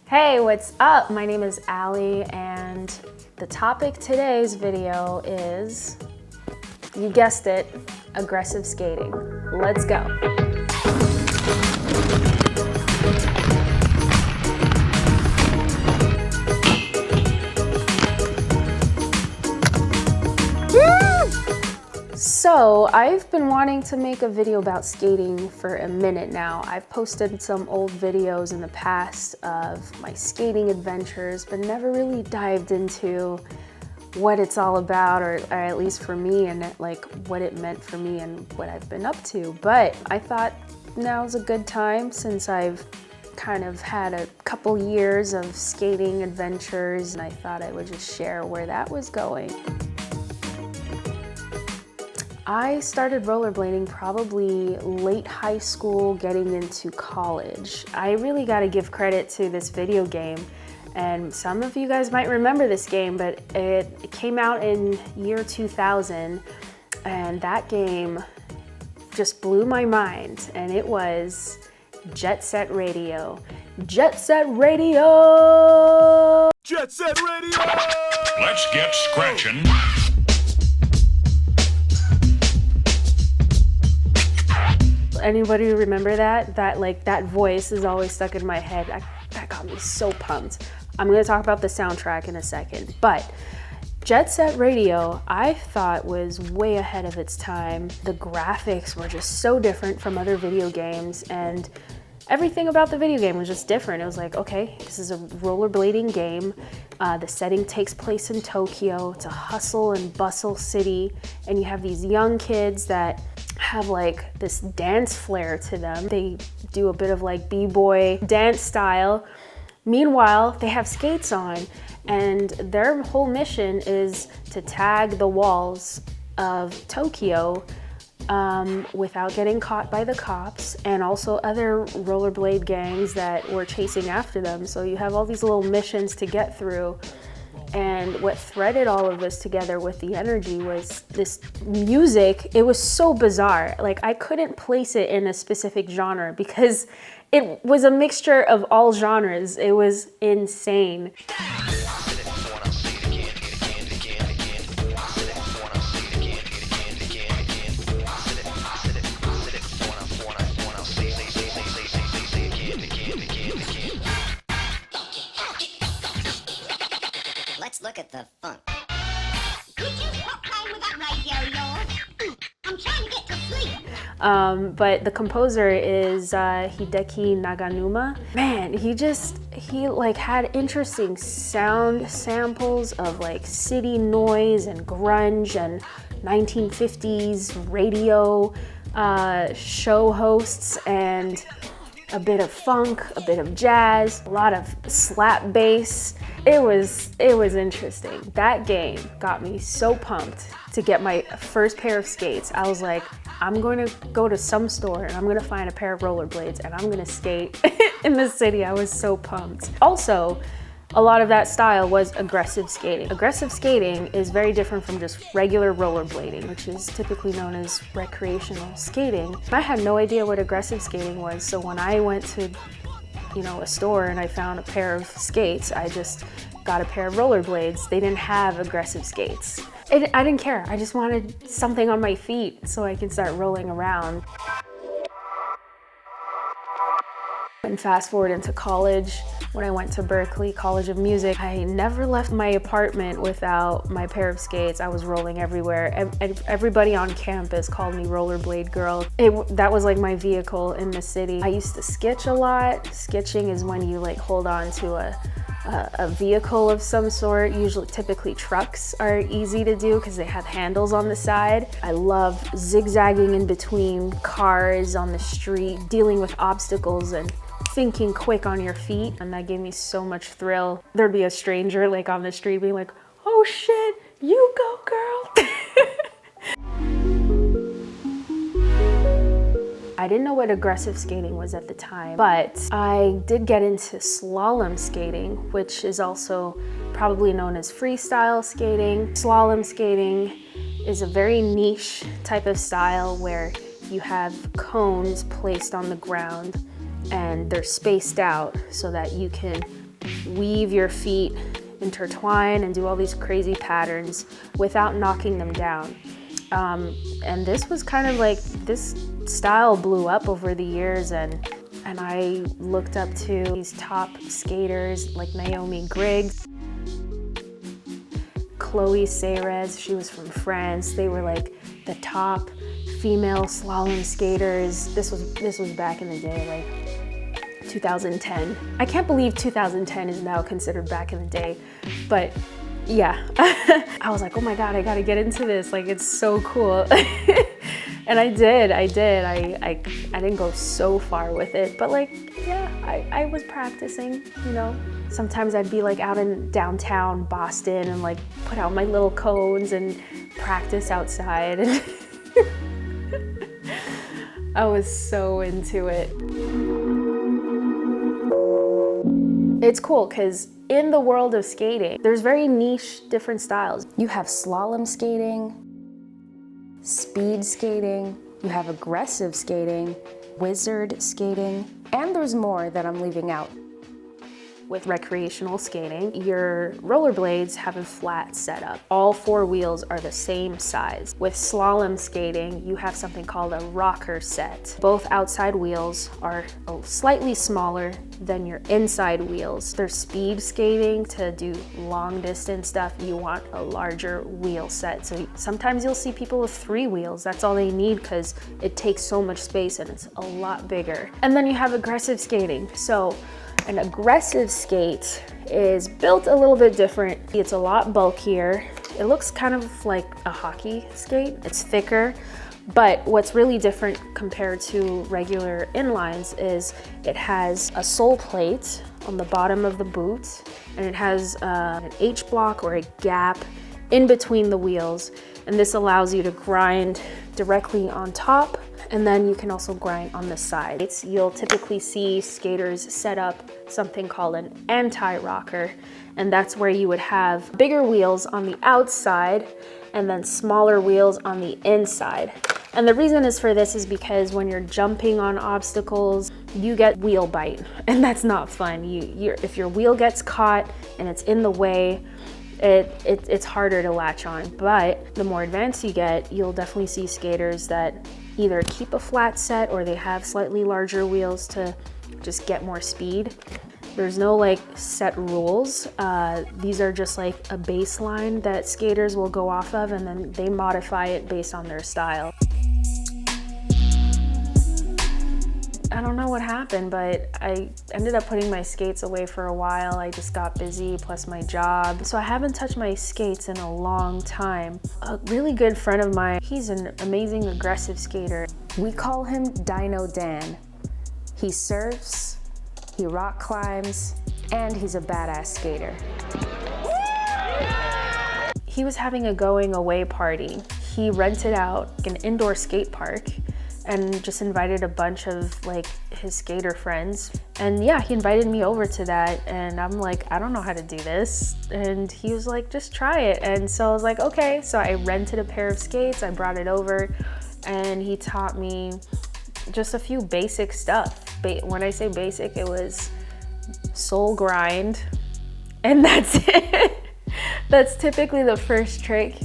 Hey, what's up? My name is Allie, and the topic today's video is, you guessed it, aggressive skating. Let's go. So I've been wanting to make a video about skating for a minute now. I've posted some old videos in the past of my skating adventures, but never really dived into what it's all about, or at least for me, and like what it meant for me and what I've been up to. But I thought now's a good time, since I've kind of had a couple years of skating adventures, and I thought I would just share where that was going. I started rollerblading probably late high school, getting into college. I really got to give credit to this video game, and some of you guys might remember this game, but it came out in year 2000, and that game just blew my mind, and it was Jet Set Radio. Jet Set Radio! Jet Set Radio! Let's get scratching. Anybody remember that? That voice is always stuck in my head. That got me so pumped. I'm gonna talk about the soundtrack in a second, but Jet Set Radio, I thought, was way ahead of its time. The graphics were just so different from other video games, and everything about the video game was just different. It was like, okay, this is a rollerblading game. The setting takes place in Tokyo. It's a hustle and bustle city, and you have these young kids that have like this dance flair to them. They do a bit of like b-boy dance style. Meanwhile, they have skates on, and their whole mission is to tag the walls of Tokyo without getting caught by the cops, and also other rollerblade gangs that were chasing after them. So you have all these little missions to get through. And what threaded all of this together with the energy was this music. It was so bizarre. Like, I couldn't place it in a specific genre because it was a mixture of all genres. It was insane. Let's look at the funk. Could you stop playing with that radio of yours? I'm trying to get to sleep. But the composer is Hideki Naganuma. Man, he like had interesting sound samples of like city noise and grunge and 1950s radio show hosts, and a bit of funk, a bit of jazz, a lot of slap bass. It was interesting. That game got me so pumped to get my first pair of skates. I was like, I'm going to go to some store and I'm going to find a pair of rollerblades and I'm going to skate in the city. I was so pumped. Also, a lot of that style was aggressive skating. Aggressive skating is very different from just regular rollerblading, which is typically known as recreational skating. I had no idea what aggressive skating was, so when I went to, a store and I found a pair of skates, I just got a pair of rollerblades. They didn't have aggressive skates. I didn't care. I just wanted something on my feet so I could start rolling around. And fast forward into college, when I went to Berkeley College of Music, I never left my apartment without my pair of skates. I was rolling everywhere. Everybody on campus called me rollerblade girl. That was like my vehicle in the city. I used to sketch a lot. Sketching is when you like hold on to a vehicle of some sort. Typically trucks are easy to do because they have handles on the side. I love zigzagging in between cars on the street, dealing with obstacles and thinking quick on your feet, and that gave me so much thrill. There'd be a stranger like on the street being like, oh shit, you go girl. I didn't know what aggressive skating was at the time, but I did get into slalom skating, which is also probably known as freestyle skating. Slalom skating is a very niche type of style where you have cones placed on the ground and they're spaced out so that you can weave your feet, intertwine, and do all these crazy patterns without knocking them down. And this was kind of like, this style blew up over the years, and I looked up to these top skaters like Naomi, Grigg, Chloe Seyres, she was from France. They were like the top female slalom skaters. This was back in the day, like 2010. I can't believe 2010 is now considered back in the day, but yeah. I was like, oh my God, I gotta get into this. Like, it's so cool. And I did. I didn't go so far with it, but like, yeah, I was practicing, you know. Sometimes I'd be like out in downtown Boston and like put out my little cones and practice outside. And I was so into it. It's cool because in the world of skating, there's very niche different styles. You have slalom skating, speed skating, you have aggressive skating, wizard skating, and there's more that I'm leaving out. With recreational skating, your rollerblades have a flat setup. All 4 wheels are the same size. With slalom skating, you have something called a rocker set. Both outside wheels are slightly smaller than your inside wheels. There's speed skating. To do long distance stuff, you want a larger wheel set. So sometimes you'll see people with 3 wheels. That's all they need because it takes so much space and it's a lot bigger. And then you have aggressive skating. So an aggressive skate is built a little bit different. It's a lot bulkier. It looks kind of like a hockey skate. It's thicker, but what's really different compared to regular inlines is it has a sole plate on the bottom of the boot, and it has an H-block or a gap in between the wheels, and this allows you to grind directly on top, and then you can also grind on the sides. You'll typically see skaters set up something called an anti-rocker, and that's where you would have bigger wheels on the outside and then smaller wheels on the inside. And the reason is for this is because when you're jumping on obstacles, you get wheel bite, and that's not fun. If your wheel gets caught and it's in the way, it's harder to latch on. But the more advanced you get, you'll definitely see skaters that either keep a flat set or they have slightly larger wheels to just get more speed. There's no like set rules. These are just like a baseline that skaters will go off of, and then they modify it based on their style. I don't know what happened, but I ended up putting my skates away for a while. I just got busy, plus my job. So I haven't touched my skates in a long time. A really good friend of mine, he's an amazing aggressive skater. We call him Dino Dan. He surfs, he rock climbs, and he's a badass skater. He was having a going away party. He rented out an indoor skate park and just invited a bunch of like his skater friends. And yeah, he invited me over to that, and I'm like, I don't know how to do this. And he was like, just try it. And so I was like, okay. So I rented a pair of skates, I brought it over, and he taught me just a few basic stuff. When I say basic, it was sole grind, and that's it. That's typically the first trick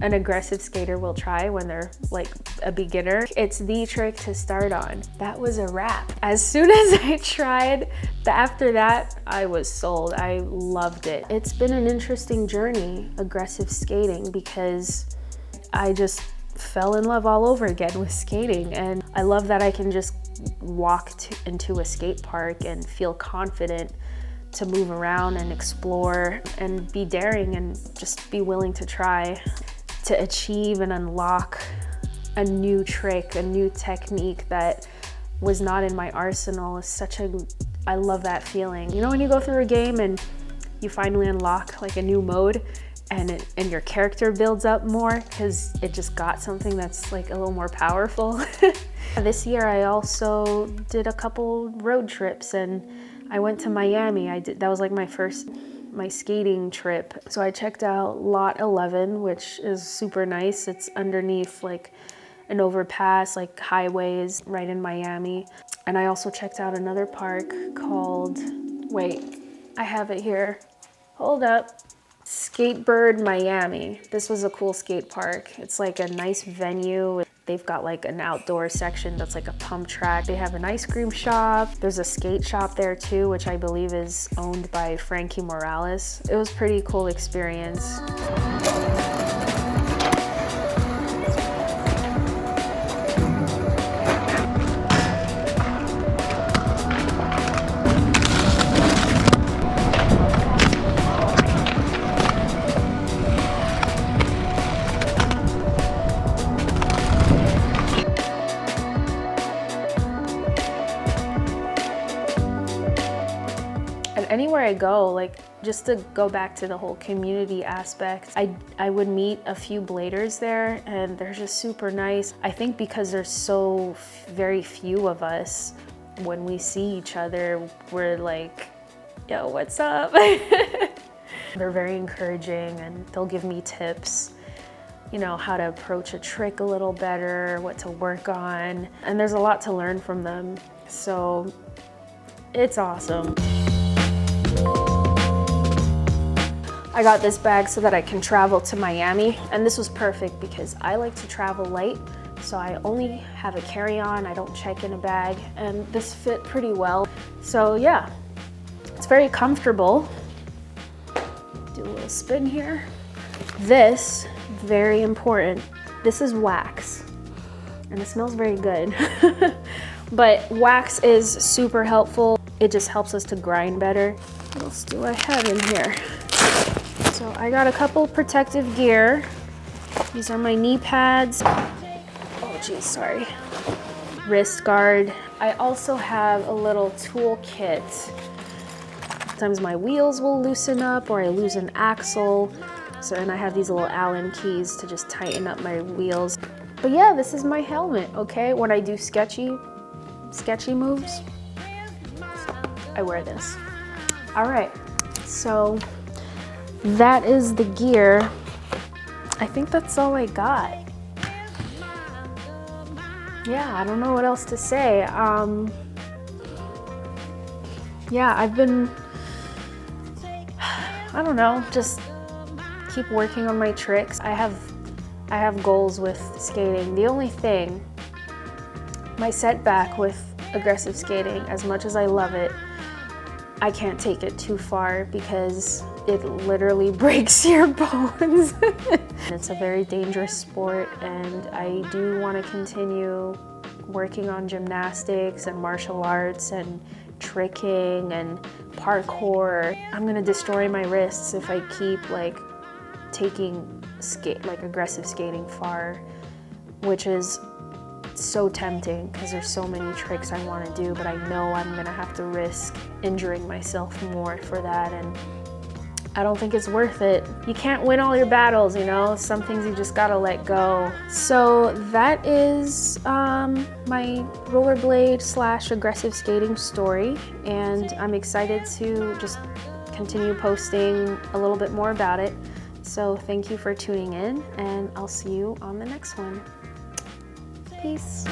an aggressive skater will try when they're like a beginner. It's the trick to start on. That was a wrap. As soon as I tried, after that, I was sold. I loved it. It's been an interesting journey, aggressive skating, because I just fell in love all over again with skating. And I love that I can just walk into a skate park and feel confident to move around and explore and be daring and just be willing to try to achieve and unlock a new trick, a new technique that was not in my arsenal. I love that feeling. You know, when you go through a game and you finally unlock like a new mode and your character builds up more because it just got something that's like a little more powerful. This year I also did a couple road trips, and I went to Miami. That was like my skating trip. So I checked out Lot 11, which is super nice. It's underneath like an overpass, like highways right in Miami. And I also checked out another park called Wait, I have it here. Hold up. Skatebird Miami. This was a cool skate park. It's like a nice venue. They've got like an outdoor section that's like a pump track. They have an ice cream shop. There's a skate shop there too, which I believe is owned by Franky Morales. It was a pretty cool experience. Anywhere I go, like just to go back to the whole community aspect, I would meet a few bladers there and they're just super nice. I think because there's so very few of us, when we see each other, we're like, yo, what's up? They're very encouraging and they'll give me tips, you know, how to approach a trick a little better, what to work on. And there's a lot to learn from them. So it's awesome. I got this bag so that I can travel to Miami, and this was perfect because I like to travel light, so I only have a carry-on, I don't check in a bag, and this fit pretty well. So yeah, it's very comfortable. Do a little spin here. This, very important, this is wax, and it smells very good. But wax is super helpful. It just helps us to grind better. What else do I have in here? So I got a couple protective gear. These are my knee pads. Oh geez, sorry. Wrist guard. I also have a little tool kit. Sometimes my wheels will loosen up or I lose an axle. So then I have these little Allen keys to just tighten up my wheels. But yeah, this is my helmet, okay? When I do sketchy moves, I wear this. All right, so that is the gear. I think that's all I got. Yeah, I don't know what else to say. Yeah, I've been, I don't know, just keep working on my tricks. I have goals with skating. The only thing, my setback with aggressive skating, as much as I love it, I can't take it too far because it literally breaks your bones. It's a very dangerous sport, and I do want to continue working on gymnastics and martial arts and tricking and parkour. I'm gonna destroy my wrists if I keep like taking aggressive skating far, which is so tempting because there's so many tricks I want to do, but I know I'm gonna have to risk injuring myself more for that, and I don't think it's worth it. You can't win all your battles, you know? Some things you just gotta let go. So that is my rollerblade / aggressive skating story, and I'm excited to just continue posting a little bit more about it. So thank you for tuning in, and I'll see you on the next one. Peace.